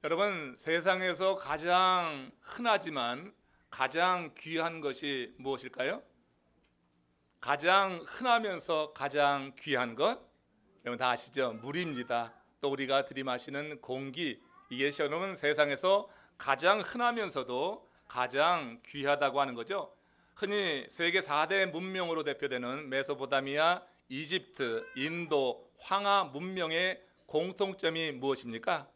여러분, 세상에서 가장 흔하지만 가장 귀한 것이 무엇일까요? 가장 흔하면서 가장 귀한 것? 여러분 다 아시죠? 물입니다. 또 우리가 들이마시는 공기, 이게 여러분 세상에서 가장 흔하면서도 가장 귀하다고 하는 거죠. 흔히 세계 4대 문명으로 대표되는 메소포타미아, 이집트, 인도, 황하 문명의 공통점이 무엇입니까?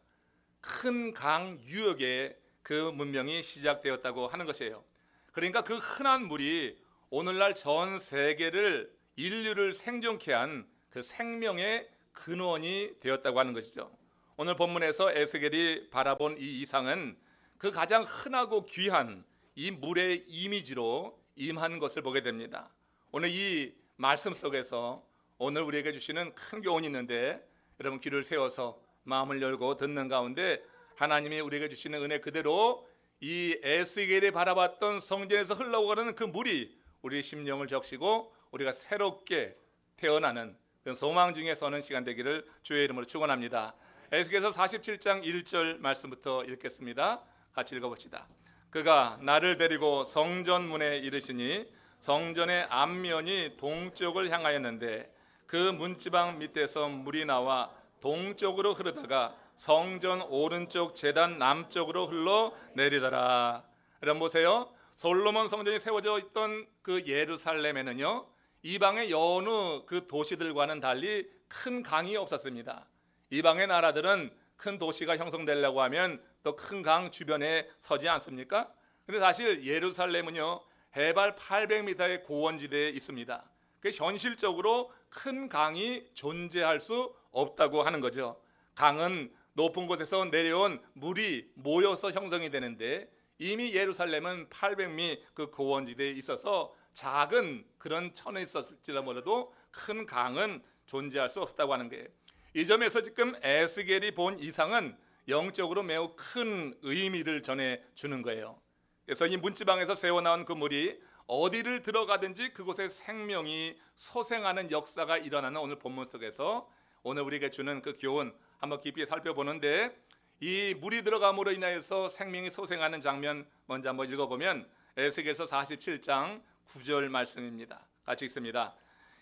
큰 강 유역에 그 문명이 시작되었다고 하는 것이에요. 그러니까 그 흔한 물이 오늘날 전 세계를, 인류를 생존케 한 그 생명의 근원이 되었다고 하는 것이죠. 오늘 본문에서 에스겔이 바라본 이 이상은 그 가장 흔하고 귀한 이 물의 이미지로 임한 것을 보게 됩니다. 오늘 이 말씀 속에서 오늘 우리에게 주시는 큰 교훈이 있는데, 여러분 귀를 세워서 마음을 열고 듣는 가운데 하나님이 우리에게 주시는 은혜 그대로 이 에스겔이 바라봤던 성전에서 흘러오가는 그 물이 우리의 심령을 적시고 우리가 새롭게 태어나는 그런 소망 중에 서는 시간 되기를 주의 이름으로 축원합니다. 에스겔서 47장 1절 말씀부터 읽겠습니다. 같이 읽어봅시다. 그가 나를 데리고 성전 문에 이르시니 성전의 앞면이 동쪽을 향하였는데 그 문지방 밑에서 물이 나와 동쪽으로 흐르다가 성전 오른쪽 제단 남쪽으로 흘러 내리더라. 여러분 보세요. 솔로몬 성전이 세워져 있던 그 예루살렘에는요, 이방의 여느 그 도시들과는 달리 큰 강이 없었습니다. 이방의 나라들은 큰 도시가 형성되려고 하면 또 큰 강 주변에 서지 않습니까? 근데 사실 예루살렘은요, 해발 800m의 고원지대에 있습니다. 그래서 현실적으로 큰 강이 존재할 수 없다고 하는 거죠. 강은 높은 곳에서 내려온 물이 모여서 형성이 되는데 이미 예루살렘은 800미 그 고원지대에 있어서 작은 그런 천에 있었을지라 몰라도 큰 강은 존재할 수 없다고 하는 거예요. 이 점에서 지금 에스겔이 본 이상은 영적으로 매우 큰 의미를 전해주는 거예요. 그래서 이 문지방에서 새어나온 그 물이 어디를 들어가든지 그곳에 생명이 소생하는 역사가 일어나는 오늘 본문 속에서 오늘 우리에게 주는 그 교훈 한번 깊이 살펴보는데, 이 물이 들어감으로 인하여서 생명이 소생하는 장면 먼저 한번 읽어보면 에스겔서 47장 9절 말씀입니다. 같이 읽습니다.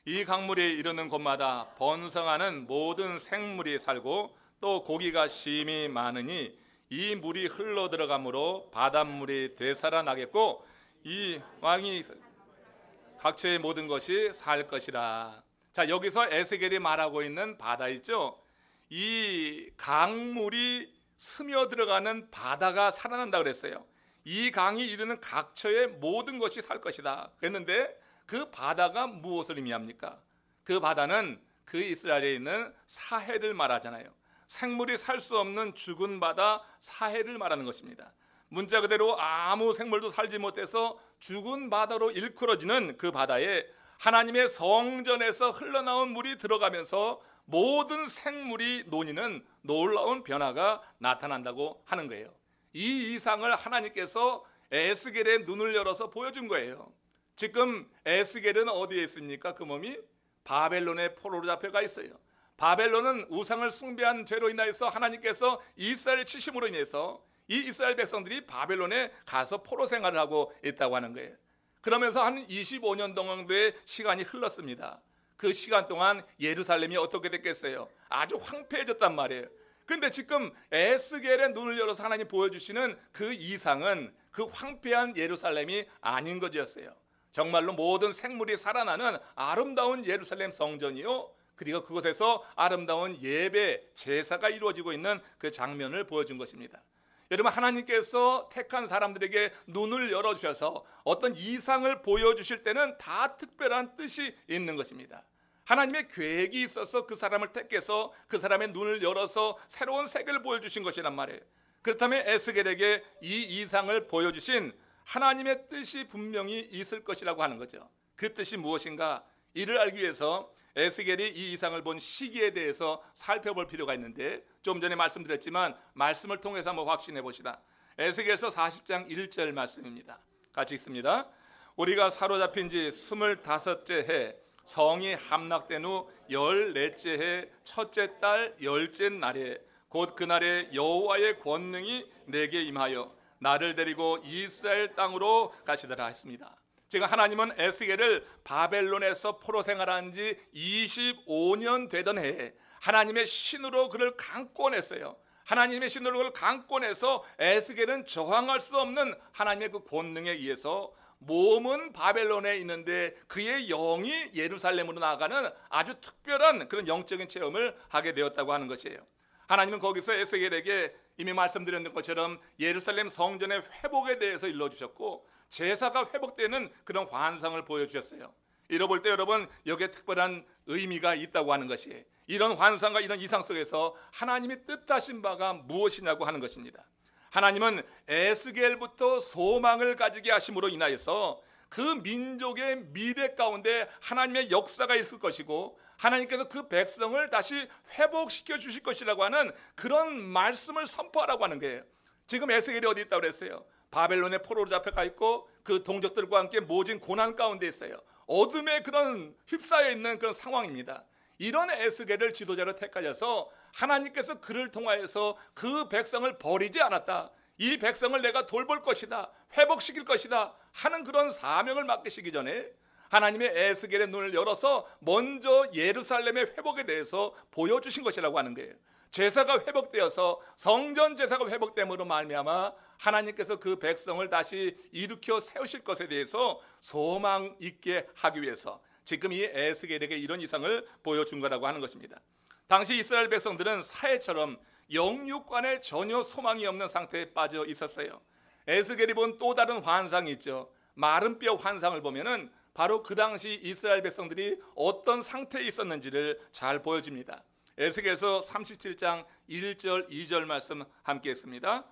이 강물이 이르는 곳마다 번성하는 모든 생물이 살고 또 고기가 심히 많으니 이 물이 흘러 들어가므로 바닷물이 되살아나겠고 이 왕이 각처의 모든 것이 살 것이라. 자, 여기서 에스겔이 말하고 있는 바다 있죠. 이 강물이 스며들어가는 바다가 살아난다 그랬어요. 이 강이 이르는 각처의 모든 것이 살 것이다 그랬는데, 그 바다가 무엇을 의미합니까? 그 바다는 그 이스라엘에 있는 사해를 말하잖아요. 생물이 살 수 없는 죽은 바다 사해를 말하는 것입니다. 문자 그대로 아무 생물도 살지 못해서 죽은 바다로 일컬어지는 그 바다에 하나님의 성전에서 흘러나온 물이 들어가면서 모든 생물이 노니는 놀라운 변화가 나타난다고 하는 거예요. 이 이상을 하나님께서 에스겔의 눈을 열어서 보여준 거예요. 지금 에스겔은 어디에 있습니까? 그 몸이 바벨론의 포로로 잡혀가 있어요. 바벨론은 우상을 숭배한 죄로 인하여서 하나님께서 이스라엘 치심으로 인해서 이 이스라엘 백성들이 바벨론에 가서 포로 생활을 하고 있다고 하는 거예요. 그러면서 한 25년 정도의 시간이 흘렀습니다. 그 시간 동안 예루살렘이 어떻게 됐겠어요? 아주 황폐해졌단 말이에요. 그런데 지금 에스겔의 눈을 열어서 하나님 보여주시는 그 이상은 그 황폐한 예루살렘이 아닌 것이었어요. 정말로 모든 생물이 살아나는 아름다운 예루살렘 성전이요, 그리고 그곳에서 아름다운 예배, 제사가 이루어지고 있는 그 장면을 보여준 것입니다. 여러분, 하나님께서 택한 사람들에게 눈을 열어주셔서 어떤 이상을 보여주실 때는 다 특별한 뜻이 있는 것입니다. 하나님의 계획이 있어서 그 사람을 택해서 그 사람의 눈을 열어서 새로운 세계를 보여주신 것이란 말이에요. 그렇다면 에스겔에게 이 이상을 보여주신 하나님의 뜻이 분명히 있을 것이라고 하는 거죠. 그 뜻이 무엇인가? 이를 알기 위해서 에스겔이 이 이상을 본 시기에 대해서 살펴볼 필요가 있는데, 좀 전에 말씀드렸지만 말씀을 통해서 한번 확신해 봅시다. 에스겔서 40장 1절 말씀입니다. 같이 읽습니다. 우리가 사로잡힌 지 25째 해 성이 함락된 후 14째 해 첫째 달 10째 날에 곧 그날에 여호와의 권능이 내게 임하여 나를 데리고 이스라엘 땅으로 가시더라 했습니다. 지금 하나님은 에스겔을 바벨론에서 포로 생활한 지 25년 되던 해에 하나님의 신으로 그를 강권했어요. 하나님의 신으로 그를 강권해서 에스겔은 저항할 수 없는 하나님의 그 권능에 의해서 몸은 바벨론에 있는데 그의 영이 예루살렘으로 나아가는 아주 특별한 그런 영적인 체험을 하게 되었다고 하는 것이에요. 하나님은 거기서 에스겔에게 이미 말씀드렸던 것처럼 예루살렘 성전의 회복에 대해서 일러주셨고 제사가 회복되는 그런 환상을 보여주셨어요. 이러볼 때 여러분 여기에 특별한 의미가 있다고 하는 것이 이런 환상과 이런 이상 속에서 하나님이 뜻하신 바가 무엇이냐고 하는 것입니다. 하나님은 에스겔부터 소망을 가지게 하심으로 인하여서 그 민족의 미래 가운데 하나님의 역사가 있을 것이고 하나님께서 그 백성을 다시 회복시켜 주실 것이라고 하는 그런 말씀을 선포하라고 하는 거예요. 지금 에스겔이 어디 있다고 그랬어요? 바벨론의 포로로 잡혀가 있고 그 동족들과 함께 모진 고난 가운데 있어요. 어둠의 그런 휩싸여 있는 그런 상황입니다. 이런 에스겔을 지도자로 택하셔서 하나님께서 그를 통하여서 그 백성을 버리지 않았다. 이 백성을 내가 돌볼 것이다. 회복시킬 것이다. 하는 그런 사명을 맡기시기 전에 하나님의 에스겔의 눈을 열어서 먼저 예루살렘의 회복에 대해서 보여주신 것이라고 하는 거예요. 제사가 회복되어서 성전 제사가 회복됨으로 말미암아 하나님께서 그 백성을 다시 일으켜 세우실 것에 대해서 소망 있게 하기 위해서 지금 이 에스겔에게 이런 이상을 보여준 거라고 하는 것입니다. 당시 이스라엘 백성들은 사해처럼 영육간에 전혀 소망이 없는 상태에 빠져 있었어요. 에스겔이 본 또 다른 환상이 있죠. 마른 뼈 환상을 보면은 바로 그 당시 이스라엘 백성들이 어떤 상태에 있었는지를 잘 보여줍니다. 에스겔서 37장 1절 2절 말씀 함께 했습니다.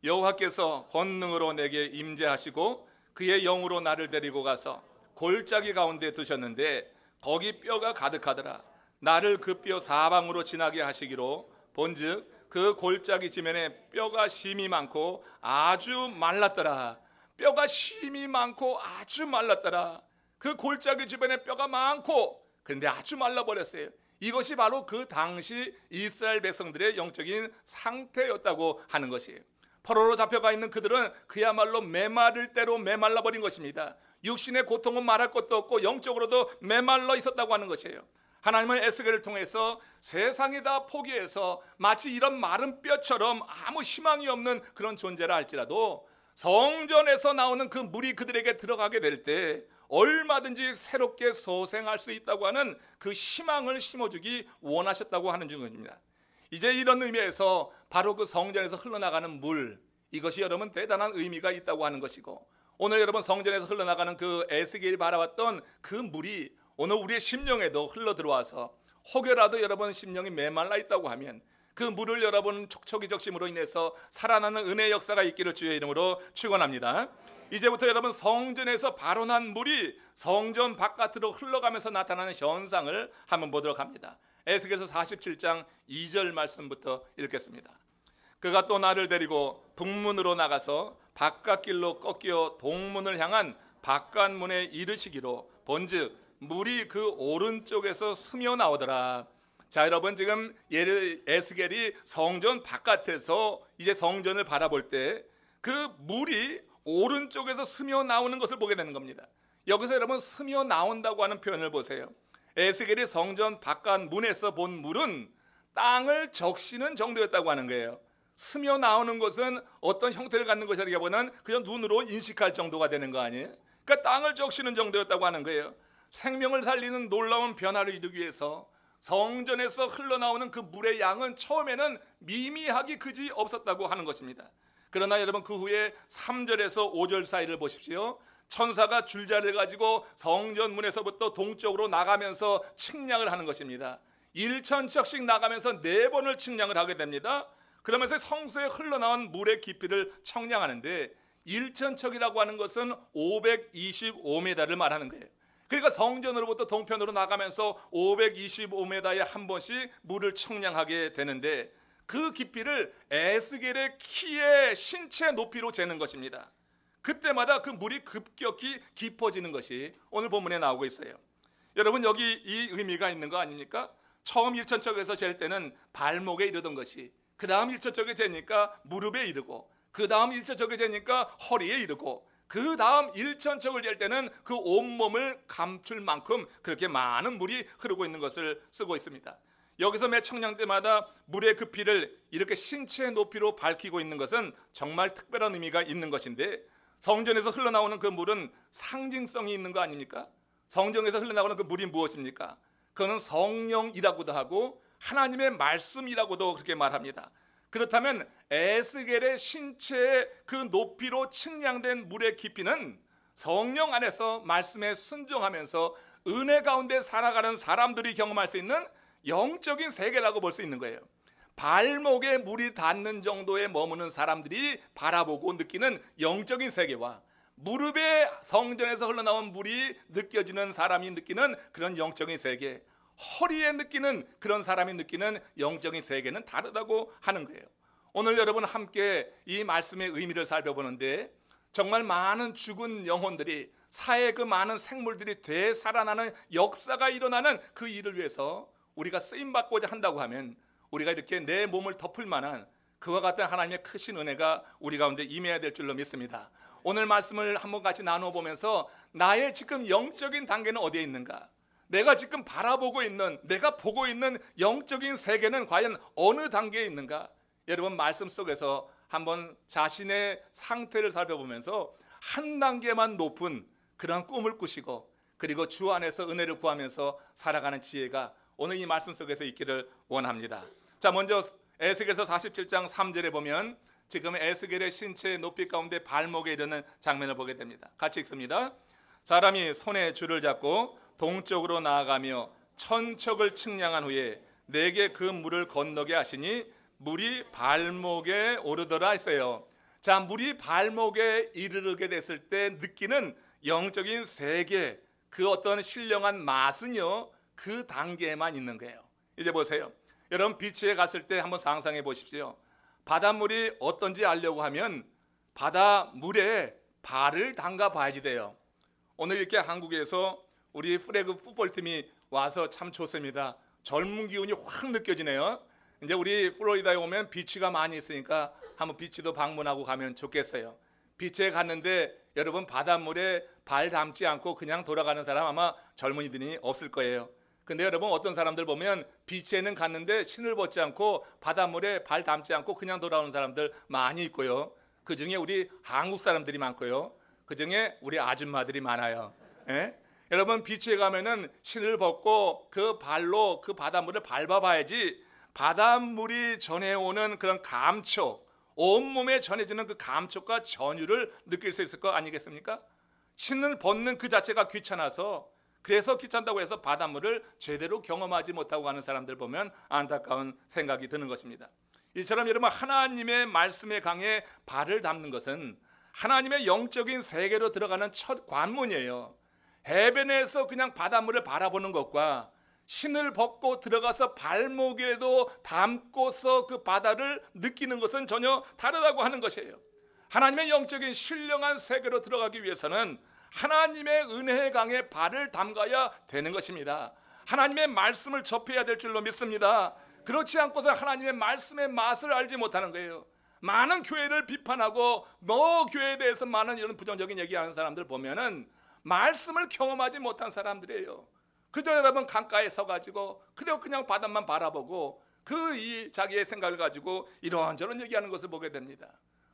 여호와께서 권능으로 내게 임재하시고 그의 영으로 나를 데리고 가서 골짜기 가운데 두셨는데 거기 뼈가 가득하더라. 나를 그 뼈 사방으로 지나게 하시기로 본즉 그 골짜기 지면에 뼈가 심이 많고 아주 말랐더라. 뼈가 심이 많고 아주 말랐더라. 그 골짜기 주변에 뼈가 많고 그런데 아주 말라버렸어요. 이것이 바로 그 당시 이스라엘 백성들의 영적인 상태였다고 하는 것이에요. 포로로 잡혀가 있는 그들은 그야말로 메마를 대로 메말라버린 것입니다. 육신의 고통은 말할 것도 없고 영적으로도 메말라 있었다고 하는 것이에요. 하나님은 에스겔을 통해서 세상이 다 포기해서 마치 이런 마른 뼈처럼 아무 희망이 없는 그런 존재라 할지라도 성전에서 나오는 그 물이 그들에게 들어가게 될 때 얼마든지 새롭게 소생할 수 있다고 하는 그 희망을 심어주기 원하셨다고 하는 중입니다. 이제 이런 의미에서 바로 그 성전에서 흘러나가는 물, 이것이 여러분 대단한 의미가 있다고 하는 것이고 오늘 여러분 성전에서 흘러나가는 그 에스겔이 바라봤던 그 물이 오늘 우리의 심령에도 흘러 들어와서 혹여라도 여러분 심령이 메말라 있다고 하면 그 물을 여러분 촉촉이 적심으로 인해서 살아나는 은혜의 역사가 있기를 주의 이름으로 축원합니다. 이제부터 여러분 성전에서 발원한 물이 성전 바깥으로 흘러가면서 나타나는 현상을 한번 보도록 합니다. 에스겔서 47장 2절 말씀부터 읽겠습니다. 그가 또 나를 데리고 북문으로 나가서 바깥길로 꺾여 동문을 향한 바깥문에 이르시기로 본즉 물이 그 오른쪽에서 스며 나오더라. 자, 여러분 지금 에스겔이 성전 바깥에서 이제 성전을 바라볼 때 그 물이 오른쪽에서 스며 나오는 것을 보게 되는 겁니다. 여기서 여러분 스며 나온다고 하는 표현을 보세요. 에스겔이 성전 바깥 문에서 본 물은 땅을 적시는 정도였다고 하는 거예요. 스며 나오는 것은 어떤 형태를 갖는 것이라기보다는 그냥 눈으로 인식할 정도가 되는 거 아니에요? 그러니까 땅을 적시는 정도였다고 하는 거예요. 생명을 살리는 놀라운 변화를 이루기 위해서 성전에서 흘러나오는 그 물의 양은 처음에는 미미하기 그지 없었다고 하는 것입니다. 그러나 여러분 그 후에 3절에서 5절 사이를 보십시오. 천사가 줄자를 가지고 성전 문에서부터 동쪽으로 나가면서 측량을 하는 것입니다. 1천척씩 나가면서 4번을 측량을 하게 됩니다. 그러면서 성소에 흘러나온 물의 깊이를 측량하는데 1천척이라고 하는 것은 525m를 말하는 거예요. 그러니까 성전으로부터 동편으로 나가면서 525m에 한 번씩 물을 측량하게 되는데 그 깊이를 에스겔의 키의 신체 높이로 재는 것입니다. 그때마다 그 물이 급격히 깊어지는 것이 오늘 본문에 나오고 있어요. 여러분 여기 이 의미가 있는 거 아닙니까? 처음 1천척에서 잴 때는 발목에 이르던 것이 그 다음 일처적이 되니까 무릎에 이르고, 그 다음 일처적이 되니까 허리에 이르고, 그 다음 일천척을 잴 때는 그 온몸을 감출 만큼 그렇게 많은 물이 흐르고 있는 것을 쓰고 있습니다. 여기서 매 청량 때마다 물의 그 피를 이렇게 신체의 높이로 밝히고 있는 것은 정말 특별한 의미가 있는 것인데, 성전에서 흘러나오는 그 물은 상징성이 있는 거 아닙니까? 성전에서 흘러나오는 그 물이 무엇입니까? 그거는 성령이라고도 하고 하나님의 말씀이라고도 그렇게 말합니다. 그렇다면 에스겔의 신체의 그 높이로 측량된 물의 깊이는 성령 안에서 말씀에 순종하면서 은혜 가운데 살아가는 사람들이 경험할 수 있는 영적인 세계라고 볼 수 있는 거예요. 발목에 물이 닿는 정도에 머무는 사람들이 바라보고 느끼는 영적인 세계와 무릎에 성전에서 흘러나온 물이 느껴지는 사람이 느끼는 그런 영적인 세계, 허리에 느끼는 그런 사람이 느끼는 영적인 세계는 다르다고 하는 거예요. 오늘 여러분 함께 이 말씀의 의미를 살펴보는데, 정말 많은 죽은 영혼들이, 사회의 그 많은 생물들이 되살아나는 역사가 일어나는 그 일을 위해서 우리가 쓰임받고자 한다고 하면 우리가 이렇게 내 몸을 덮을 만한 그와 같은 하나님의 크신 은혜가 우리 가운데 임해야 될 줄로 믿습니다. 오늘 말씀을 한번 같이 나눠보면서 나의 지금 영적인 단계는 어디에 있는가, 내가 지금 바라보고 있는, 내가 보고 있는 영적인 세계는 과연 어느 단계에 있는가, 여러분 말씀 속에서 한번 자신의 상태를 살펴보면서 한 단계만 높은 그런 꿈을 꾸시고, 그리고 주 안에서 은혜를 구하면서 살아가는 지혜가 오늘 이 말씀 속에서 있기를 원합니다. 자, 먼저 에스겔서 47장 3절에 보면 지금 에스겔의 신체의 높이 가운데 발목에 이르는 장면을 보게 됩니다. 같이 읽습니다. 사람이 손에 줄을 잡고 동쪽으로 나아가며 천척을 측량한 후에 내게 그 물을 건너게 하시니 물이 발목에 오르더라 했어요. 자, 물이 발목에 이르게 됐을 때 느끼는 영적인 세계, 그 어떤 신령한 맛은요, 그 단계에만 있는 거예요. 이제 보세요. 여러분 비치에 갔을 때 한번 상상해 보십시오. 바닷물이 어떤지 알려고 하면 바닷물에 발을 담가 봐야지 돼요. 오늘 이렇게 한국에서 우리 프레그 풋볼팀이 와서 참 좋습니다. 젊은 기운이 확 느껴지네요. 이제 우리 플로리다에 오면 비치가 많이 있으니까 한번 비치도 방문하고 가면 좋겠어요. 비치에 갔는데 여러분 바닷물에 발 담지 않고 그냥 돌아가는 사람 아마 젊은이들이 없을 거예요. 근데 여러분 어떤 사람들 보면 비치에는 갔는데 신을 벗지 않고 바닷물에 발 담지 않고 그냥 돌아오는 사람들 많이 있고요. 그중에 우리 한국 사람들이 많고요. 그중에 우리 아줌마들이 많아요. 예? 여러분 비치에 가면은 신을 벗고 그 발로 그 바닷물을 밟아봐야지 바닷물이 전해오는 그런 감촉, 온몸에 전해지는 그 감촉과 전율을 느낄 수 있을 거 아니겠습니까? 신을 벗는 그 자체가 귀찮아서, 그래서 귀찮다고 해서 바닷물을 제대로 경험하지 못하고 가는 사람들 보면 안타까운 생각이 드는 것입니다. 이처럼 여러분 하나님의 말씀의 강에 발을 담는 것은 하나님의 영적인 세계로 들어가는 첫 관문이에요. 해변에서 그냥 바닷물을 바라보는 것과 신을 벗고 들어가서 발목에도 담고서 그 바다를 느끼는 것은 전혀 다르다고 하는 것이에요. 하나님의 영적인 신령한 세계로 들어가기 위해서는 하나님의 은혜의 강에 발을 담가야 되는 것입니다. 하나님의 말씀을 접해야 될 줄로 믿습니다. 그렇지 않고서 하나님의 말씀의 맛을 알지 못하는 거예요. 많은 교회를 비판하고 교회에 대해서 많은 이런 부정적인 얘기하는 사람들 보면은 말씀을 경험하지 못한 사람들이에요. 그저 여러분 강가에 서가지고 그냥 바닷만 바라보고 이 자기의 생각을 가지고 이런저런 얘기하는 것을 보게 됩니다.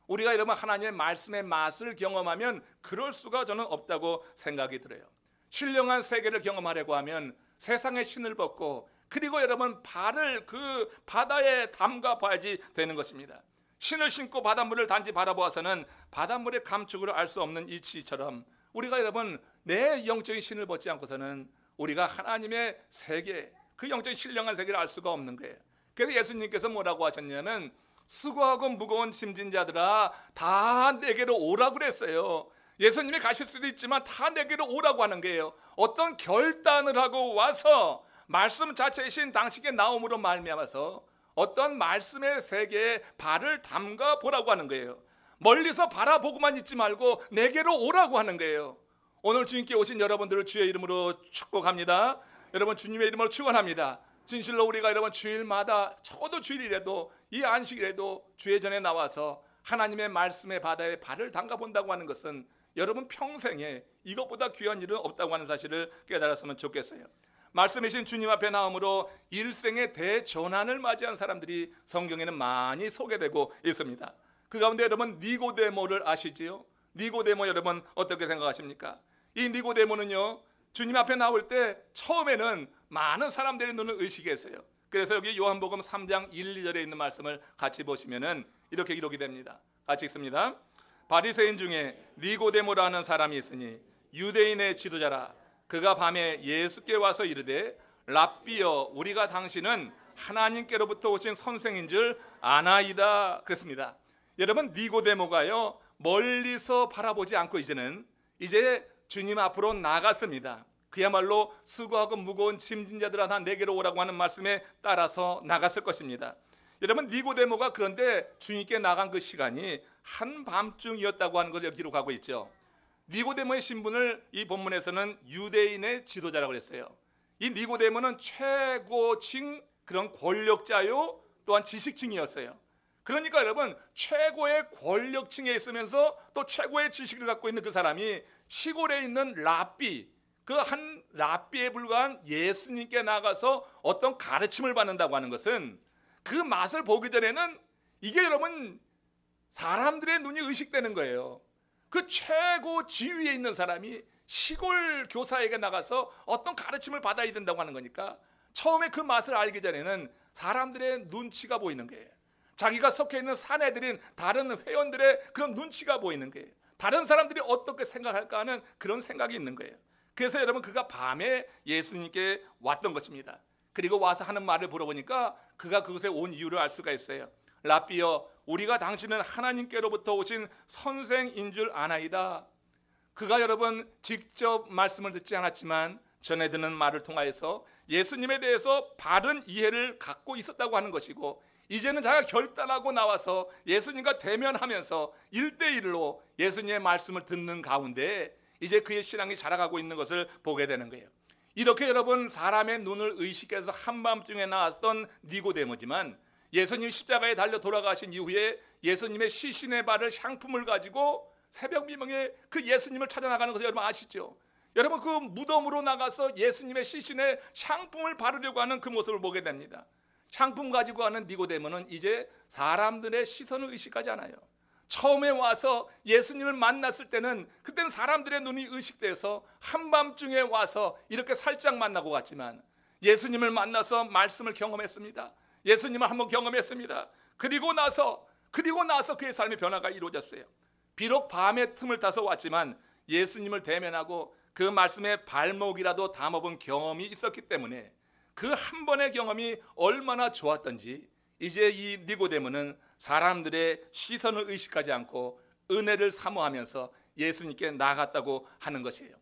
우리가 여러분 하나님의 말씀의 맛을 경험하면 그럴 수가 저는 없다고 생각이 들어요. 신령한 세계를 경험하려고 하면 세상의 신을 벗고 그리고 여러분 발을 그 바다에 담가 봐야지 되는 것입니다. 신을 신고 바닷물을 단지 바라보아서는 바닷물의 감촉으로 알 수 없는 이치처럼 우리가 여러분 내 영적인 신을 벗지 않고서는 우리가 하나님의 세계, 그 영적인 신령한 세계를 알 수가 없는 거예요. 그래서 예수님께서 뭐라고 하셨냐면 수고하고 무거운 짐진 자들아 다 내게로 오라고 그랬어요. 예수님이 가실 수도 있지만 다 내게로 오라고 하는 거예요. 어떤 결단을 하고 와서 말씀 자체이신 당신의 나옴으로 말미암아서 어떤 말씀의 세계에 발을 담가 보라고 하는 거예요. 멀리서 바라보고만 있지 말고 내게로 오라고 하는 거예요. 오늘 주님께 오신 여러분들을 주의 이름으로 축복합니다. 여러분 주님의 이름으로 축원합니다. 진실로 우리가 여러분 주일마다 적어도 주일이라도 이 안식일에도 주의 전에 나와서 하나님의 말씀의 바다에 발을 담가 본다고 하는 것은 여러분 평생에 이것보다 귀한 일은 없다고 하는 사실을 깨달았으면 좋겠어요. 말씀이신 주님 앞에 나옴으로 일생의 대전환을 맞이한 사람들이 성경에는 많이 소개되고 있습니다. 그 가운데 여러분 니고데모를 아시지요? 니고데모 여러분 어떻게 생각하십니까? 이 니고데모는요, 주님 앞에 나올 때 처음에는 많은 사람들의 눈을 의식했어요. 그래서 여기 요한복음 3장 1, 2절에 있는 말씀을 같이 보시면은 이렇게 기록이 됩니다. 같이 읽습니다. 바리새인 중에 니고데모라는 사람이 있으니 유대인의 지도자라. 그가 밤에 예수께 와서 이르되 랍비여, 우리가 당신은 하나님께로부터 오신 선생인 줄 아나이다 그랬습니다. 여러분 니고데모가요, 멀리서 바라보지 않고 이제 주님 앞으로 나갔습니다. 그야말로 수고하고 무거운 짐진 자들아 다 내게로 오라고 하는 말씀에 따라서 나갔을 것입니다. 여러분 니고데모가 그런데 주님께 나간 그 시간이 한밤중이었다고 하는 걸 기록하고 있죠. 니고데모의 신분을 이 본문에서는 유대인의 지도자라고 했어요. 이 니고데모는 최고층 그런 권력자요, 또한 지식층이었어요. 그러니까 여러분 최고의 권력층에 있으면서 또 최고의 지식을 갖고 있는 그 사람이 시골에 있는 랍비, 그 한 랍비에 불과한 예수님께 나가서 어떤 가르침을 받는다고 하는 것은 그 맛을 보기 전에는 이게 여러분 사람들의 눈이 의식되는 거예요. 그 최고 지위에 있는 사람이 시골 교사에게 나가서 어떤 가르침을 받아야 된다고 하는 거니까 처음에 그 맛을 알기 전에는 사람들의 눈치가 보이는 거예요. 자기가 속해 있는 사내들인 다른 회원들의 그런 눈치가 보이는 거예요. 다른 사람들이 어떻게 생각할까 하는 그런 생각이 있는 거예요. 그래서 여러분 그가 밤에 예수님께 왔던 것입니다. 그리고 와서 하는 말을 물어보니까 그가 그곳에 온 이유를 알 수가 있어요. 랍비여, 우리가 당신은 하나님께로부터 오신 선생인 줄 아나이다. 그가 여러분 직접 말씀을 듣지 않았지만 전해 듣는 말을 통하여서 예수님에 대해서 바른 이해를 갖고 있었다고 하는 것이고, 이제는 자기가 결단하고 나와서 예수님과 대면하면서 1대1로 예수님의 말씀을 듣는 가운데 이제 그의 신앙이 자라가고 있는 것을 보게 되는 거예요. 이렇게 여러분 사람의 눈을 의식해서 한밤중에 나왔던 니고데모지만 예수님 십자가에 달려 돌아가신 이후에 예수님의 시신의 발을 향품을 가지고 새벽 미명에 그 예수님을 찾아나가는 것을 여러분 아시죠? 여러분 그 무덤으로 나가서 예수님의 시신에 향품을 바르려고 하는 그 모습을 보게 됩니다. 향품 가지고 가는 니고데모는 이제 사람들의 시선을 의식하지 않아요. 처음에 와서 예수님을 만났을 때는 그때는 사람들의 눈이 의식돼서 한밤중에 와서 이렇게 살짝 만나고 갔지만 예수님을 만나서 말씀을 경험했습니다. 예수님을 한번 경험했습니다. 그리고 나서 그의 삶의 변화가 이루어졌어요. 비록 밤의 틈을 타서 왔지만 예수님을 대면하고 그 말씀의 발목이라도 담아본 경험이 있었기 때문에 그 한 번의 경험이 얼마나 좋았던지 이제 이 니고데모는 사람들의 시선을 의식하지 않고 은혜를 사모하면서 예수님께 나아갔다고 하는 것이에요.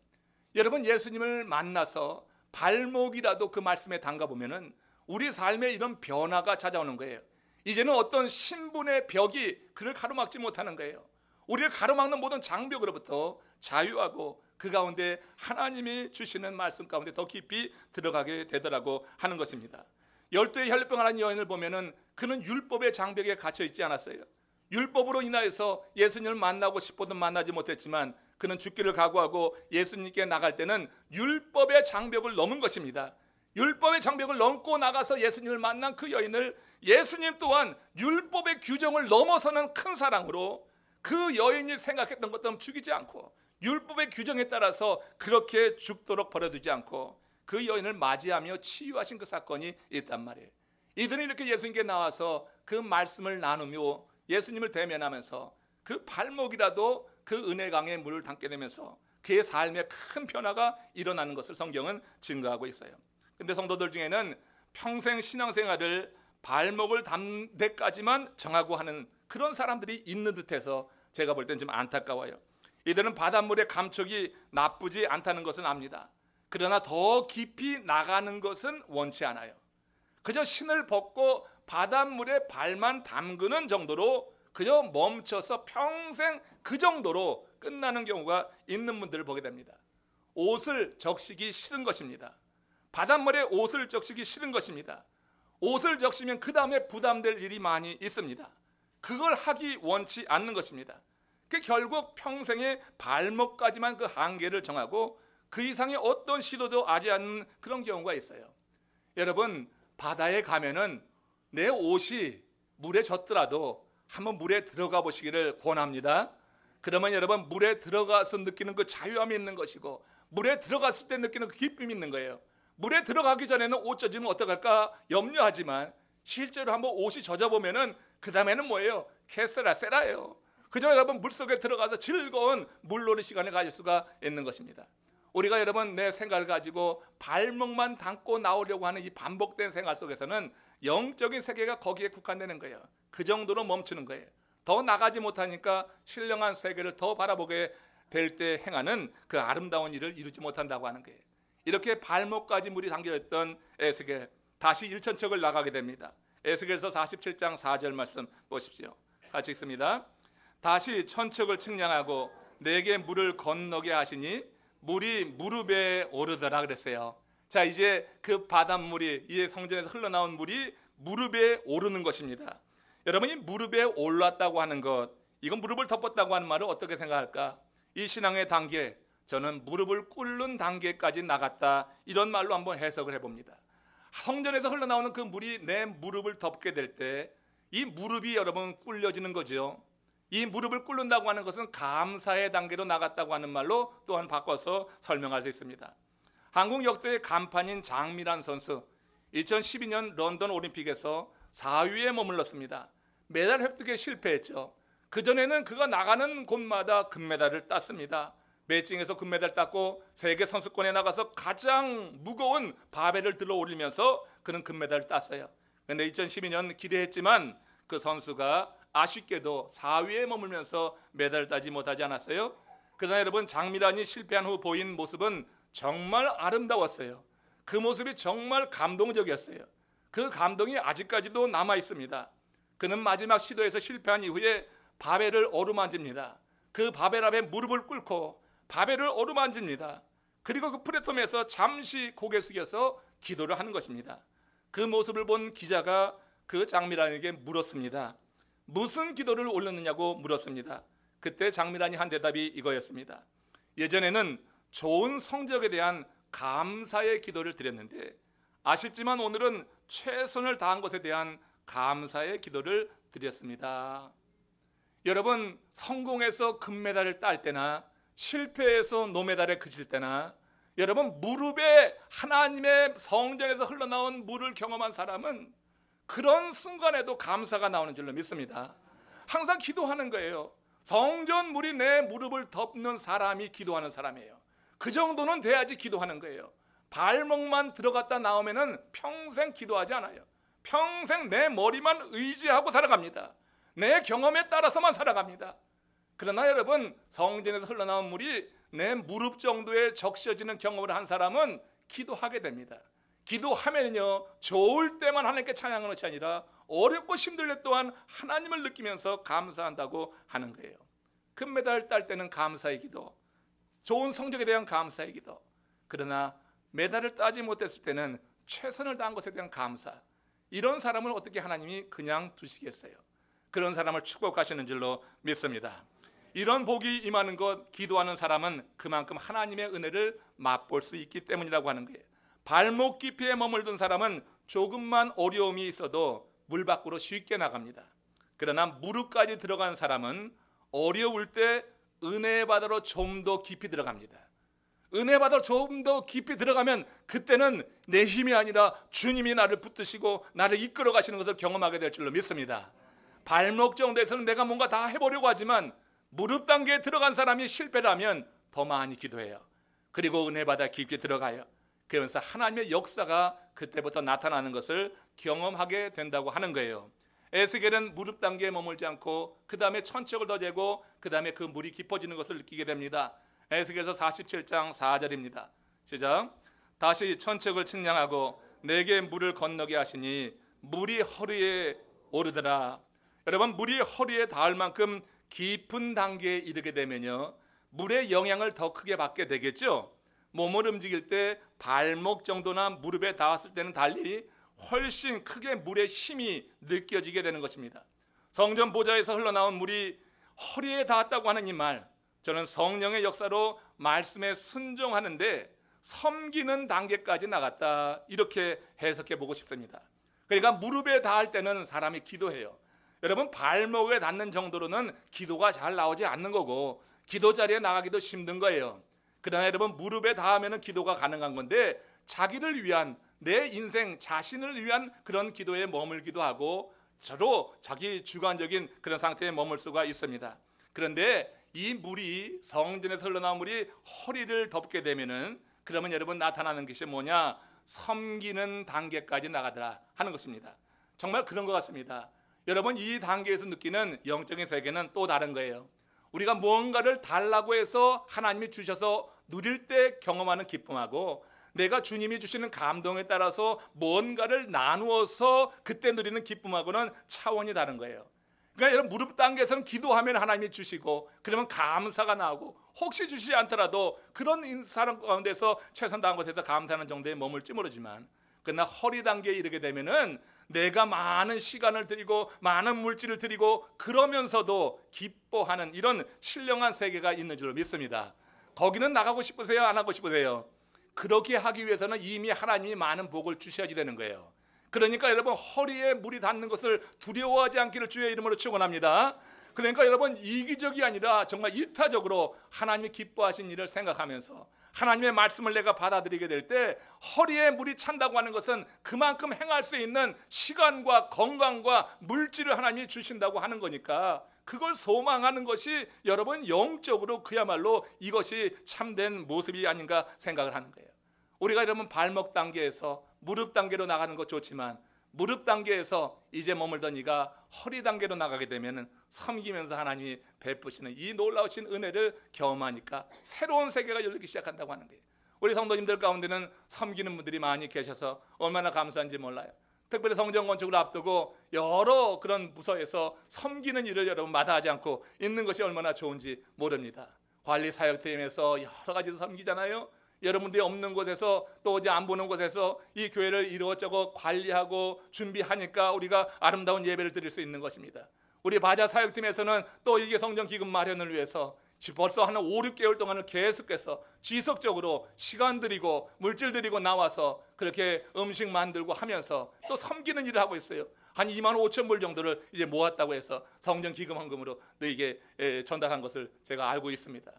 여러분 예수님을 만나서 발목이라도 그 말씀에 담가보면은 우리 삶에 이런 변화가 찾아오는 거예요. 이제는 어떤 신분의 벽이 그를 가로막지 못하는 거예요. 우리를 가로막는 모든 장벽으로부터 자유하고 그 가운데 하나님이 주시는 말씀 가운데 더 깊이 들어가게 되더라고 하는 것입니다. 12의 혈병을 한 여인을 보면은 그는 율법의 장벽에 갇혀 있지 않았어요. 율법으로 인하여서 예수님을 만나고 싶어도 만나지 못했지만 그는 죽기를 각오하고 예수님께 나갈 때는 율법의 장벽을 넘은 것입니다. 율법의 장벽을 넘고 나가서 예수님을 만난 그 여인을 예수님 또한 율법의 규정을 넘어서는 큰 사랑으로 그 여인이 생각했던 것처럼 죽이지 않고 율법의 규정에 따라서 그렇게 죽도록 버려두지 않고 그 여인을 맞이하며 치유하신 그 사건이 있단 말이에요. 이들은 이렇게 예수님께 나와서 그 말씀을 나누며 예수님을 대면하면서 그 발목이라도 그 은혜강에 물을 담게 되면서 그의 삶에 큰 변화가 일어나는 것을 성경은 증거하고 있어요. 근데 성도들 중에는 평생 신앙생활을 발목을 닿는 데까지만 정하고 하는 그런 사람들이 있는 듯해서 제가 볼 땐 좀 안타까워요. 이들은 바닷물의 감촉이 나쁘지 않다는 것은 압니다. 그러나 더 깊이 나가는 것은 원치 않아요. 그저 신을 벗고 바닷물에 발만 담그는 정도로 그저 멈춰서 평생 그 정도로 끝나는 경우가 있는 분들을 보게 됩니다. 옷을 적시기 싫은 것입니다. 바닷물에 옷을 적시기 싫은 것입니다. 옷을 적시면 그 다음에 부담될 일이 많이 있습니다. 그걸 하기 원치 않는 것입니다. 그 결국 평생의 발목까지만 그 한계를 정하고 그 이상의 어떤 시도도 하지 않는 그런 경우가 있어요. 여러분, 바다에 가면은 내 옷이 물에 젖더라도 한번 물에 들어가 보시기를 권합니다. 그러면 여러분, 물에 들어가서 느끼는 그 자유함이 있는 것이고, 물에 들어갔을 때 느끼는 그 기쁨이 있는 거예요. 물에 들어가기 전에는 옷 젖으면 어떡할까 염려하지만 실제로 한번 옷이 젖어보면은 그 다음에는 뭐예요? 캐세라세라예요. 그저 여러분 물속에 들어가서 즐거운 물놀이 시간을 가질 수가 있는 것입니다. 우리가 여러분 내 생각을 가지고 발목만 담고 나오려고 하는 이 반복된 생활 속에서는 영적인 세계가 거기에 국한되는 거예요. 그 정도로 멈추는 거예요. 더 나가지 못하니까 신령한 세계를 더 바라보게 될 때 행하는 그 아름다운 일을 이루지 못한다고 하는 거예요. 이렇게 발목까지 물이 담겨있던 에스겔, 다시 일천척을 나가게 됩니다. 에스겔서 47장 4절 말씀 보십시오. 같이 읽습니다. 다시 천척을 측량하고 내게 물을 건너게 하시니 물이 무릎에 오르더라 그랬어요. 자, 이제 그 바닷물이, 이 성전에서 흘러나온 물이 무릎에 오르는 것입니다. 여러분이 무릎에 올랐다고 하는 것, 이건 무릎을 덮었다고 하는 말을 어떻게 생각할까? 이 신앙의 단계, 저는 무릎을 꿇는 단계까지 나갔다, 이런 말로 한번 해석을 해봅니다. 성전에서 흘러나오는 그 물이 내 무릎을 덮게 될 때 이 무릎이 여러분 꿇려지는 거죠. 이 무릎을 꿇는다고 하는 것은 감사의 단계로 나갔다고 하는 말로 또한 바꿔서 설명할 수 있습니다. 한국 역도의 간판인 장미란 선수, 2012년 런던 올림픽에서 4위에 머물렀습니다. 메달 획득에 실패했죠. 그전에는 그가 나가는 곳마다 금메달을 땄습니다. 베이징에서 금메달 땄고 세계 선수권에 나가서 가장 무거운 바벨을 들어 올리면서 그는 금메달을 땄어요. 그런데 2012년 기대했지만 그 선수가 아쉽게도 4위에 머물면서 메달을 따지 못하지 않았어요. 그러나 여러분, 장미란이 실패한 후 보인 모습은 정말 아름다웠어요. 그 모습이 정말 감동적이었어요. 그 감동이 아직까지도 남아 있습니다. 그는 마지막 시도에서 실패한 이후에 바벨을 어루만집니다. 그 바벨 앞에 무릎을 꿇고 바벨을 어루만집니다. 그리고 그 플랫폼에서 잠시 고개 숙여서 기도를 하는 것입니다. 그 모습을 본 기자가 그 장미란에게 물었습니다. 무슨 기도를 올렸느냐고 물었습니다. 그때 장미란이 한 대답이 이거였습니다. 예전에는 좋은 성적에 대한 감사의 기도를 드렸는데 아쉽지만 오늘은 최선을 다한 것에 대한 감사의 기도를 드렸습니다. 여러분, 성공해서 금메달을 딸 때나 실패해서 노메달에 그칠 때나 여러분, 무릎에 하나님의 성전에서 흘러나온 물을 경험한 사람은 그런 순간에도 감사가 나오는 줄로 믿습니다. 항상 기도하는 거예요. 성전 물이 내 무릎을 덮는 사람이 기도하는 사람이에요. 그 정도는 돼야지 기도하는 거예요. 발목만 들어갔다 나오면은 평생 기도하지 않아요. 평생 내 머리만 의지하고 살아갑니다. 내 경험에 따라서만 살아갑니다. 그러나 여러분, 성전에서 흘러나온 물이 내 무릎 정도에 적셔지는 경험을 한 사람은 기도하게 됩니다. 기도하면요, 좋을 때만 하나님께 찬양하는 것이 아니라 어렵고 힘들 때 또한 하나님을 느끼면서 감사한다고 하는 거예요. 금메달 딸 때는 감사의 기도, 좋은 성적에 대한 감사의 기도, 그러나 메달을 따지 못했을 때는 최선을 다한 것에 대한 감사, 이런 사람을 어떻게 하나님이 그냥 두시겠어요? 그런 사람을 축복하시는 줄로 믿습니다. 이런 복이 임하는 것, 기도하는 사람은 그만큼 하나님의 은혜를 맛볼 수 있기 때문이라고 하는 거예요. 발목 깊이에 머물던 사람은 조금만 어려움이 있어도 물 밖으로 쉽게 나갑니다. 그러나 무릎까지 들어간 사람은 어려울 때 은혜 바다로 좀 더 깊이 들어갑니다. 은혜 바다로 좀 더 깊이 들어가면 그때는 내 힘이 아니라 주님이 나를 붙드시고 나를 이끌어 가시는 것을 경험하게 될 줄로 믿습니다. 발목 정도에서는 내가 뭔가 다 해보려고 하지만 무릎 단계에 들어간 사람이 실패를 하면 더 많이 기도해요. 그리고 은혜 바다 깊게 들어가요. 그러면서 하나님의 역사가 그때부터 나타나는 것을 경험하게 된다고 하는 거예요. 에스겔은 무릎 단계에 머물지 않고 그 다음에 천척을 더 재고 그 다음에 그 물이 깊어지는 것을 느끼게 됩니다. 에스겔서 47장 4절입니다. 시작. 다시 천척을 측량하고 내게 물을 건너게 하시니 물이 허리에 오르더라. 여러분, 물이 허리에 닿을 만큼 깊은 단계에 이르게 되면요, 물의 영향을 더 크게 받게 되겠죠. 몸을 움직일 때 발목 정도나 무릎에 닿았을 때는 달리 훨씬 크게 물의 힘이 느껴지게 되는 것입니다. 성전 보좌에서 흘러나온 물이 허리에 닿았다고 하는 이 말, 저는 성령의 역사로 말씀에 순종하는데 섬기는 단계까지 나갔다, 이렇게 해석해 보고 싶습니다. 그러니까 무릎에 닿을 때는 사람이 기도해요. 여러분, 발목에 닿는 정도로는 기도가 잘 나오지 않는 거고 기도 자리에 나가기도 힘든 거예요. 그러나 여러분, 무릎에 닿으면 기도가 가능한 건데 자기를 위한, 내 인생 자신을 위한 그런 기도에 머물기도 하고 저도 자기 주관적인 그런 상태에 머물 수가 있습니다. 그런데 이 물이, 성전에서 흘러나온 물이 허리를 덮게 되면은, 그러면 여러분 나타나는 것이 뭐냐? 섬기는 단계까지 나가더라 하는 것입니다. 정말 그런 것 같습니다. 여러분, 이 단계에서 느끼는 영적인 세계는 또 다른 거예요. 우리가 무언가를 달라고 해서 하나님이 주셔서 누릴 때 경험하는 기쁨하고, 내가 주님이 주시는 감동에 따라서 뭔가를 나누어서 그때 누리는 기쁨하고는 차원이 다른 거예요. 그러니까 여러분, 무릎 단계에서는 기도하면 하나님이 주시고 그러면 감사가 나오고, 혹시 주시지 않더라도 그런 사람 가운데서 최선 다한 것에서 감사하는 정도에 머물지 모르지만, 그러나 허리 단계에 이르게 되면은 내가 많은 시간을 들이고 많은 물질을 들이고 그러면서도 기뻐하는 이런 신령한 세계가 있는 줄로 믿습니다. 거기는 나가고 싶으세요? 안 하고 싶으세요? 그렇게 하기 위해서는 이미 하나님이 많은 복을 주셔야지 되는 거예요. 그러니까 여러분, 허리에 물이 닿는 것을 두려워하지 않기를 주의 이름으로 축원합니다. 그러니까 여러분, 이기적이 아니라 정말 이타적으로 하나님이 기뻐하신 일을 생각하면서 하나님의 말씀을 내가 받아들이게 될 때 허리에 물이 찬다고 하는 것은 그만큼 행할 수 있는 시간과 건강과 물질을 하나님이 주신다고 하는 거니까, 그걸 소망하는 것이 여러분 영적으로 그야말로 이것이 참된 모습이 아닌가 생각을 하는 거예요. 우리가 여러분 발목 단계에서 무릎 단계로 나가는 것 좋지만, 무릎 단계에서 이제 머물던 이가 허리 단계로 나가게 되면 섬기면서 하나님이 베푸시는 이 놀라우신 은혜를 경험하니까 새로운 세계가 열리기 시작한다고 하는 거예요. 우리 성도님들 가운데는 섬기는 분들이 많이 계셔서 얼마나 감사한지 몰라요. 특별히 성전 건축을 앞두고 여러 그런 부서에서 섬기는 일을 여러분 마다하지 않고 있는 것이 얼마나 좋은지 모릅니다. 관리 사역팀에서 여러 가지로 섬기잖아요. 여러분들이 없는 곳에서, 또 이제 안 보는 곳에서 이 교회를 이것저것 관리하고 준비하니까 우리가 아름다운 예배를 드릴 수 있는 것입니다. 우리 바자 사역팀에서는 또 이게 성전 기금 마련을 위해서 벌써 한 5, 6개월 동안을 계속해서 지속적으로 시간 들이고 물질 들이고 나와서 그렇게 음식 만들고 하면서 또 섬기는 일을 하고 있어요. 한 2만 5천 불 정도를 이제 모았다고 해서 성전 기금 헌금으로 너에게 전달한 것을 제가 알고 있습니다.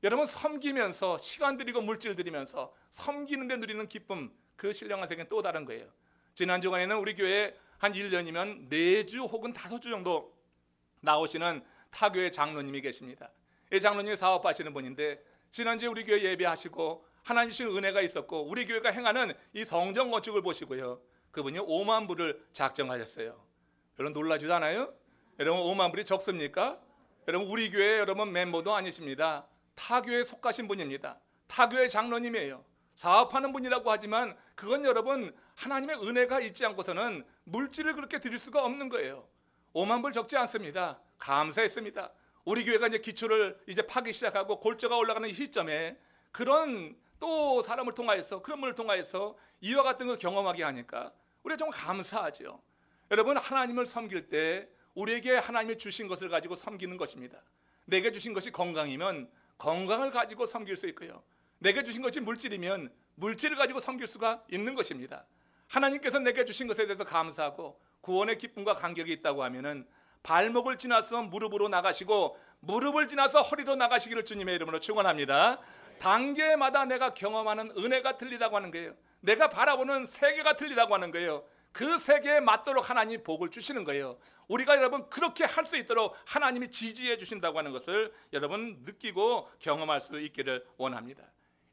여러분, 섬기면서 시간 들이고 물질 들이면서 섬기는 데 누리는 기쁨, 그 신령한 세계는 또 다른 거예요. 지난 주간에는 우리 교회에 한 1년이면 4주 혹은 5주 정도 나오시는 타교회 장로님이 계십니다. 이 장로님이 사업하시는 분인데, 지난주에 우리 교회 예배하시고 하나님 주신 은혜가 있었고 우리 교회가 행하는 이 성전 건축을 보시고요, 그분이 5만 불을 작정하셨어요. 여러분 놀라지도 않아요? 여러분 5만 불이 적습니까? 여러분 우리 교회 여러분 멤버도 아니십니다. 타교에 속하신 분입니다. 타교의 장로님이에요. 사업하는 분이라고 하지만 그건 여러분 하나님의 은혜가 있지 않고서는 물질을 그렇게 드릴 수가 없는 거예요. 5만 불 적지 않습니다. 감사했습니다. 우리 교회가 이제 기초를 이제 파기 시작하고 골조가 올라가는 시점에 그런 또 사람을 통하여서, 그런 분을 통하여서 이와 같은 걸 경험하게 하니까 우리가 정말 감사하죠. 여러분, 하나님을 섬길 때 우리에게 하나님이 주신 것을 가지고 섬기는 것입니다. 내게 주신 것이 건강이면 건강을 가지고 섬길 수 있고요, 내게 주신 것이 물질이면 물질을 가지고 섬길 수가 있는 것입니다. 하나님께서 내게 주신 것에 대해서 감사하고 구원의 기쁨과 감격이 있다고 하면은 발목을 지나서 무릎으로 나가시고 무릎을 지나서 허리로 나가시기를 주님의 이름으로 축원합니다. 단계마다 내가 경험하는 은혜가 틀리다고 하는 거예요. 내가 바라보는 세계가 틀리다고 하는 거예요. 그 세계에 맞도록 하나님이 복을 주시는 거예요. 우리가 여러분 그렇게 할 수 있도록 하나님이 지지해 주신다고 하는 것을 여러분 느끼고 경험할 수 있기를 원합니다.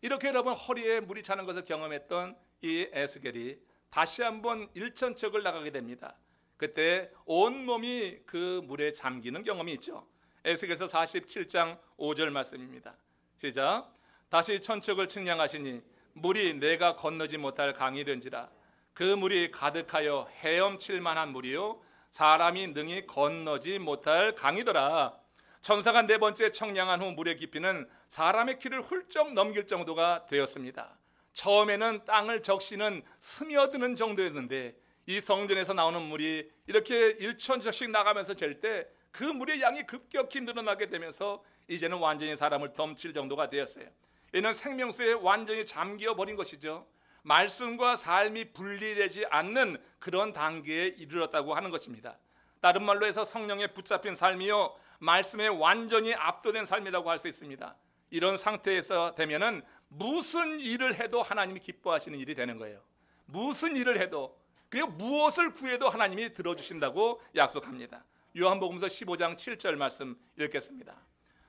이렇게 여러분 허리에 물이 차는 것을 경험했던 이 에스겔이 다시 한번 일천척을 나가게 됩니다. 그때 온몸이 그 물에 잠기는 경험이 있죠. 에스겔서 47장 5절 말씀입니다. 시작. 다시 천척을 측량하시니 물이 내가 건너지 못할 강이 된지라. 그 물이 가득하여 헤엄칠 만한 물이요 사람이 능히 건너지 못할 강이더라. 천사가 네 번째 청량한 후 물의 깊이는 사람의 키를 훌쩍 넘길 정도가 되었습니다. 처음에는 땅을 적시는 스며드는 정도였는데 이 성전에서 나오는 물이 이렇게 1,000척씩 나가면서 잴 때 그 물의 양이 급격히 늘어나게 되면서 이제는 완전히 사람을 덮칠 정도가 되었어요. 이는 생명수에 완전히 잠겨 버린 것이죠. 말씀과 삶이 분리되지 않는 그런 단계에 이르렀다고 하는 것입니다. 다른 말로 해서 성령에 붙잡힌 삶이요, 말씀에 완전히 압도된 삶이라고 할 수 있습니다. 이런 상태에서 되면은 무슨 일을 해도 하나님이 기뻐하시는 일이 되는 거예요. 무슨 일을 해도, 그리고 무엇을 구해도 하나님이 들어주신다고 약속합니다. 요한복음서 15장 7절 말씀 읽겠습니다.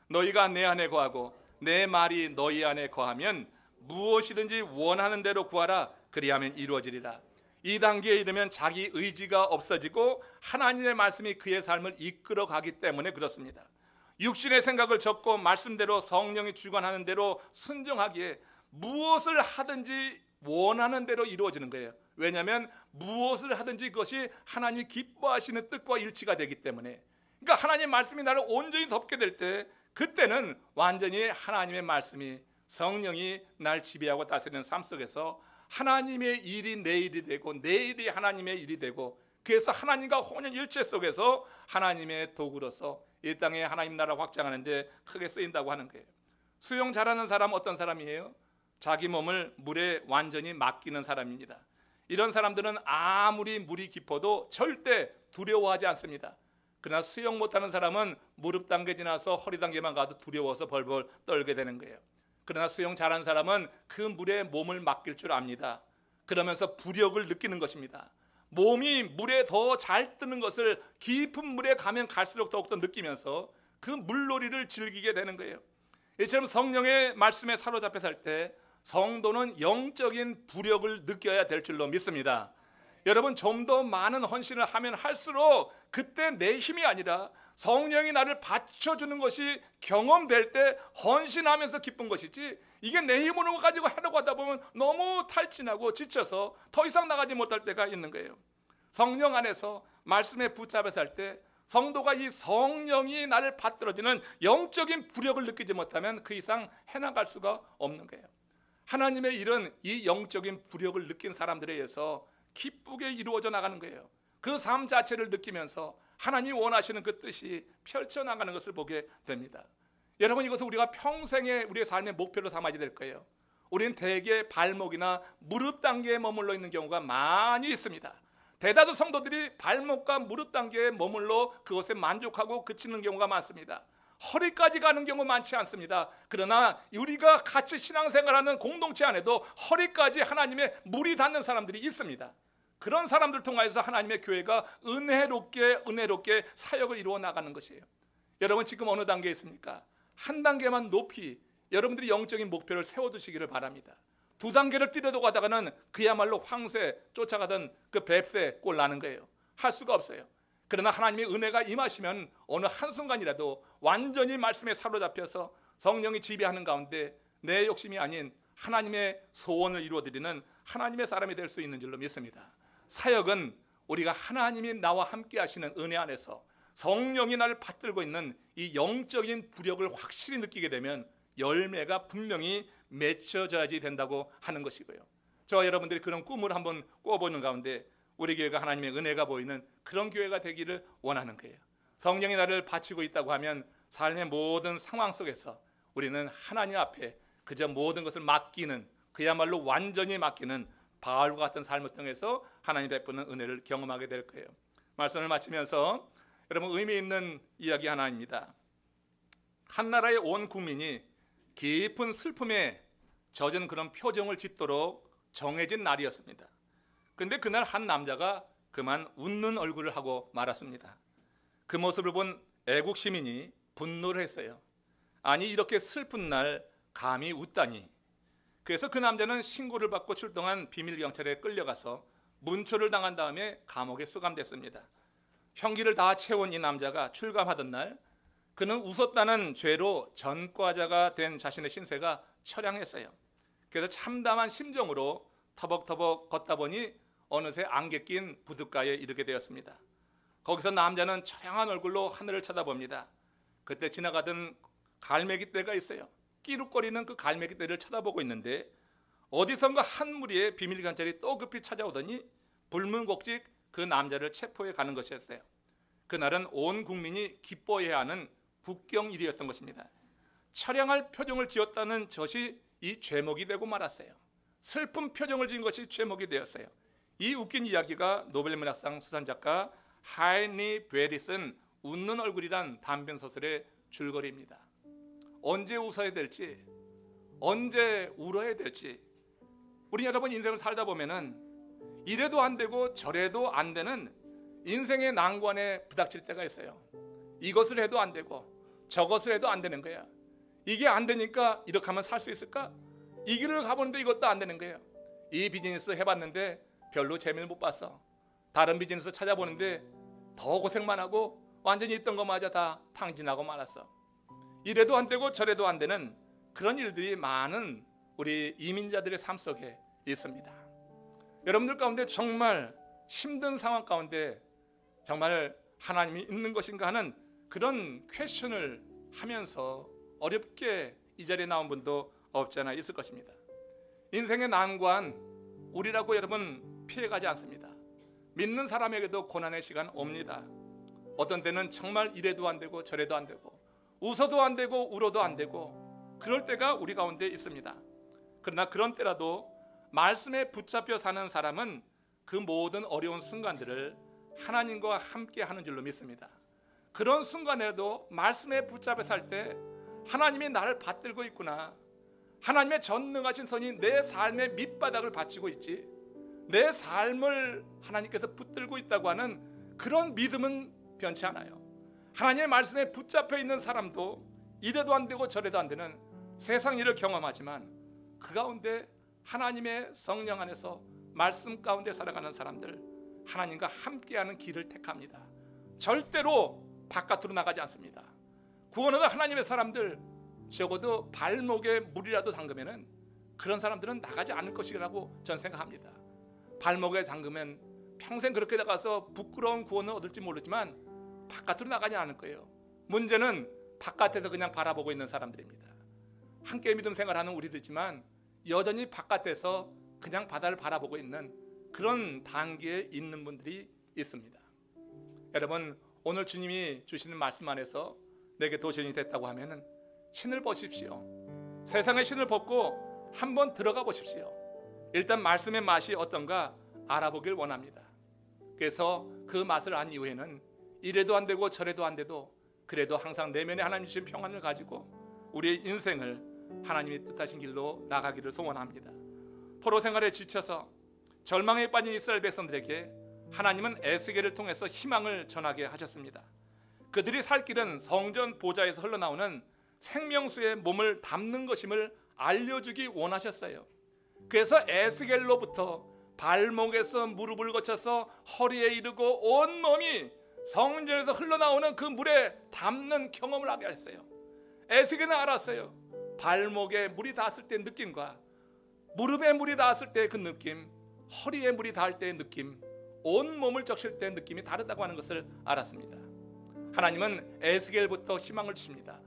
너희가 내 안에 거하고 내 말이 너희 안에 거하면 무엇이든지 원하는 대로 구하라. 그리하면 이루어지리라. 이 단계에 이르면 자기 의지가 없어지고 하나님의 말씀이 그의 삶을 이끌어가기 때문에 그렇습니다. 육신의 생각을 접고 말씀대로 성령이 주관하는 대로 순종하기에 무엇을 하든지 원하는 대로 이루어지는 거예요. 왜냐하면 무엇을 하든지 그것이 하나님이 기뻐하시는 뜻과 일치가 되기 때문에. 그러니까 하나님의 말씀이 나를 온전히 덮게 될 때, 그때는 완전히 하나님의 말씀이, 성령이 날 지배하고 다스리는 삶 속에서 하나님의 일이 내 일이 되고 내 일이 하나님의 일이 되고, 그래서 하나님과 혼연일체 속에서 하나님의 도구로서 이 땅에 하나님 나라 확장하는 데 크게 쓰인다고 하는 거예요. 수영 잘하는 사람 어떤 사람이에요? 자기 몸을 물에 완전히 맡기는 사람입니다. 이런 사람들은 아무리 물이 깊어도 절대 두려워하지 않습니다. 그러나 수영 못하는 사람은 무릎 단계 지나서 허리 단계만 가도 두려워서 벌벌 떨게 되는 거예요. 그러나 수영 잘하는 사람은 그 물에 몸을 맡길 줄 압니다. 그러면서 부력을 느끼는 것입니다. 몸이 물에 더 잘 뜨는 것을 깊은 물에 가면 갈수록 더욱더 느끼면서 그 물놀이를 즐기게 되는 거예요. 이처럼 성령의 말씀에 사로잡혀 살 때 성도는 영적인 부력을 느껴야 될 줄로 믿습니다. 여러분, 좀 더 많은 헌신을 하면 할수록 그때 내 힘이 아니라 성령이 나를 받쳐주는 것이 경험될 때 헌신하면서 기쁜 것이지, 이게 내 힘으로 가지고 하려고 하다 보면 너무 탈진하고 지쳐서 더 이상 나가지 못할 때가 있는 거예요. 성령 안에서 말씀에 붙잡혀 살 때 성도가 이 성령이 나를 받들어주는 영적인 부력을 느끼지 못하면 그 이상 해나갈 수가 없는 거예요. 하나님의 일은 이 영적인 부력을 느낀 사람들에 의해서 기쁘게 이루어져 나가는 거예요. 그 삶 자체를 느끼면서 하나님이 원하시는 그 뜻이 펼쳐나가는 것을 보게 됩니다. 여러분, 이것을 우리가 평생의 우리의 삶의 목표로 삼아야 될 거예요. 우리는 대개 발목이나 무릎 단계에 머물러 있는 경우가 많이 있습니다. 대다수 성도들이 발목과 무릎 단계에 머물러 그것에 만족하고 그치는 경우가 많습니다. 허리까지 가는 경우 많지 않습니다. 그러나 우리가 같이 신앙생활하는 공동체 안에도 허리까지 하나님의 물이 닿는 사람들이 있습니다. 그런 사람들 통해서 하나님의 교회가 은혜롭게 사역을 이루어 나가는 것이에요. 여러분, 지금 어느 단계에 있습니까? 한 단계만 높이 여러분들이 영적인 목표를 세워두시기를 바랍니다. 두 단계를 뛰려고 하다가는 그야말로 황새 쫓아가던 그 뱁새 꼴 나는 거예요. 할 수가 없어요. 그러나 하나님의 은혜가 임하시면 어느 한순간이라도 완전히 말씀에 사로잡혀서 성령이 지배하는 가운데 내 욕심이 아닌 하나님의 소원을 이루어드리는 하나님의 사람이 될 수 있는 줄로 믿습니다. 사역은 우리가 하나님이 나와 함께 하시는 은혜 안에서 성령이 나를 받들고 있는 이 영적인 부력을 확실히 느끼게 되면 열매가 분명히 맺혀져야지 된다고 하는 것이고요. 저와 여러분들이 그런 꿈을 한번 꿔보는 가운데 우리 교회가 하나님의 은혜가 보이는 그런 교회가 되기를 원하는 거예요. 성령이 나를 바치고 있다고 하면 삶의 모든 상황 속에서 우리는 하나님 앞에 그저 모든 것을 맡기는, 그야말로 완전히 맡기는 바울과 같은 삶을 통해서 하나님 베푸는 은혜를 경험하게 될 거예요. 말씀을 마치면서 여러분, 의미 있는 이야기 하나입니다. 한 나라의 온 국민이 깊은 슬픔에 젖은 그런 표정을 짓도록 정해진 날이었습니다. 그런데 그날 한 남자가 그만 웃는 얼굴을 하고 말았습니다. 그 모습을 본 애국 시민이 분노를 했어요. 아니, 이렇게 슬픈 날 감히 웃다니. 그래서 그 남자는 신고를 받고 출동한 비밀경찰에 끌려가서 문초를 당한 다음에 감옥에 수감됐습니다. 형기를 다 채운 이 남자가 출감하던 날 그는 웃었다는 죄로 전과자가 된 자신의 신세가 처량했어요. 그래서 참담한 심정으로 터벅터벅 걷다 보니 어느새 안개 낀 부둣가에 이르게 되었습니다. 거기서 남자는 처량한 얼굴로 하늘을 쳐다봅니다. 그때 지나가던 갈매기 떼가 있어요. 끼룩거리는 그 갈매기 떼를 쳐다보고 있는데 어디선가 한 무리의 비밀 경찰이 또 급히 찾아오더니 불문곡직 그 남자를 체포해 가는 것이었어요. 그날은 온 국민이 기뻐해야 하는 국경일이었던 것입니다. 처량할 표정을 지었다는 것이 이 죄목이 되고 말았어요. 슬픈 표정을 지은 것이 죄목이 되었어요. 이 웃긴 이야기가 노벨문학상 수상작가 하인리 베리 쓴 웃는 얼굴이란 단편 소설의 줄거리입니다. 언제 웃어야 될지, 언제 울어야 될지, 우리 여러분 인생을 살다 보면은 이래도 안 되고 저래도 안 되는 인생의 난관에 부닥칠 때가 있어요. 이것을 해도 안 되고 저것을 해도 안 되는 거야. 이게 안 되니까 이렇게 하면 살 수 있을까? 이 길을 가보는데 이것도 안 되는 거예요. 이 비즈니스 해봤는데 별로 재미를 못 봤어. 다른 비즈니스 찾아보는데 더 고생만 하고 완전히 있던 것마저 다 탕진하고 말았어. 이래도 안 되고 저래도 안 되는 그런 일들이 많은 우리 이민자들의 삶 속에 있습니다. 여러분들 가운데 정말 힘든 상황 가운데 정말 하나님이 있는 것인가 하는 그런 퀘션을 하면서 어렵게 이 자리에 나온 분도 없지 않아 있을 것입니다. 인생의 난관 우리라고 여러분 피해가지 않습니다. 믿는 사람에게도 고난의 시간 옵니다. 어떤 때는 정말 이래도 안 되고 저래도 안 되고 웃어도 안 되고 울어도 안 되고 그럴 때가 우리 가운데 있습니다. 그러나 그런 때라도 말씀에 붙잡혀 사는 사람은 그 모든 어려운 순간들을 하나님과 함께 하는 줄로 믿습니다. 그런 순간에도 말씀에 붙잡혀 살 때 하나님이 나를 받들고 있구나, 하나님의 전능하신 손이 내 삶의 밑바닥을 받치고 있지, 내 삶을 하나님께서 붙들고 있다고 하는 그런 믿음은 변치 않아요. 하나님의 말씀에 붙잡혀 있는 사람도 이래도 안 되고 저래도 안 되는 세상 일을 경험하지만 그 가운데 하나님의 성령 안에서 말씀 가운데 살아가는 사람들, 하나님과 함께하는 길을 택합니다. 절대로 바깥으로 나가지 않습니다. 구원은 하나님의 사람들, 적어도 발목에 물이라도 담그면은 그런 사람들은 나가지 않을 것이라고 저는 생각합니다. 발목에 담그면 평생 그렇게 나가서 부끄러운 구원을 얻을지 모르지만 바깥으로 나가지 않을 거예요. 문제는 바깥에서 그냥 바라보고 있는 사람들입니다. 함께 믿음 생활하는 우리들이지만 여전히 바깥에서 그냥 바다를 바라보고 있는 그런 단계에 있는 분들이 있습니다. 여러분, 오늘 주님이 주시는 말씀 안에서 내게 도전이 됐다고 하면은 신을 벗으십시오. 세상의 신을 벗고 한번 들어가 보십시오. 일단 말씀의 맛이 어떤가 알아보길 원합니다. 그래서 그 맛을 안 이후에는 이래도 안 되고 저래도 안 돼도 그래도 항상 내면에 하나님 주신 평안을 가지고 우리의 인생을 하나님이 뜻하신 길로 나가기를 소원합니다. 포로 생활에 지쳐서 절망에 빠진 이스라엘 백성들에게 하나님은 에스겔을 통해서 희망을 전하게 하셨습니다. 그들이 살 길은 성전 보좌에서 흘러나오는 생명수의 몸을 담는 것임을 알려주기 원하셨어요. 그래서 에스겔로부터 발목에서 무릎을 거쳐서 허리에 이르고 온 몸이 성전에서 흘러나오는 그 물에 담는 경험을 하게 했어요. 에스겔은 알았어요. 발목에 물이 닿았을 때 느낌과 무릎에 물이 닿았을 때 그 느낌, 허리에 물이 닿을 때의 느낌, 온 몸을 적실 때의 느낌이 다르다고 하는 것을 알았습니다. 하나님은 에스겔부터 희망을 주십니다.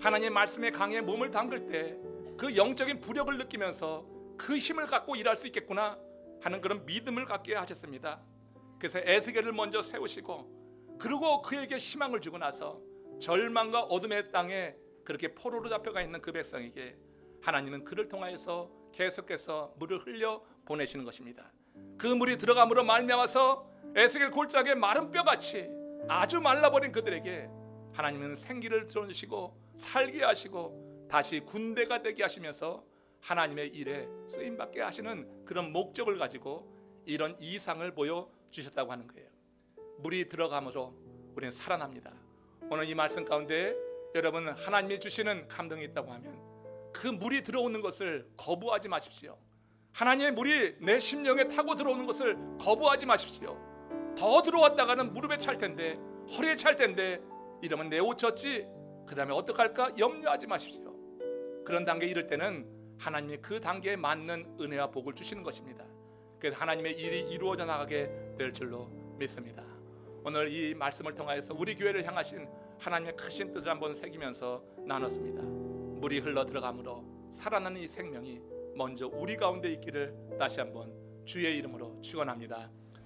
하나님의 말씀에 강에 몸을 담글 때 그 영적인 부력을 느끼면서 그 힘을 갖고 일할 수 있겠구나 하는 그런 믿음을 갖게 하셨습니다. 그래서 에스겔을 먼저 세우시고 그리고 그에게 희망을 주고 나서 절망과 어둠의 땅에 그렇게 포로로 잡혀가 있는 그 백성에게 하나님은 그를 통하여서 계속해서 물을 흘려 보내시는 것입니다. 그 물이 들어감으로 말미암아서 에스겔 골짜기에 마른 뼈같이 아주 말라버린 그들에게 하나님은 생기를 주시고 살게 하시고 다시 군대가 되게 하시면서 하나님의 일에 쓰임받게 하시는 그런 목적을 가지고 이런 이상을 보여주셨다고 하는 거예요. 물이 들어감으로 우리는 살아납니다. 오늘 이 말씀 가운데 여러분 하나님이 주시는 감동이 있다고 하면 그 물이 들어오는 것을 거부하지 마십시오. 하나님의 물이 내 심령에 타고 들어오는 것을 거부하지 마십시오. 더 들어왔다가는 무릎에 찰 텐데, 허리에 찰 텐데, 이러면 내 옷 젖지? 그 다음에 어떡할까? 염려하지 마십시오. 그런 단계에 이를 때는 하나님이 그 단계에 맞는 은혜와 복을 주시는 것입니다. 그래서 하나님의 일이 이루어져 나가게 될 줄로 믿습니다. 오늘 이 말씀을 통하여서 우리 교회를 향하신 하나님의 크신 뜻을 한번 새기면서 나눴습니다. 물이 흘러 들어가므로 살아나는 이 생명이 먼저 우리 가운데 있기를 다시 한번 주의 이름으로 축원합니다.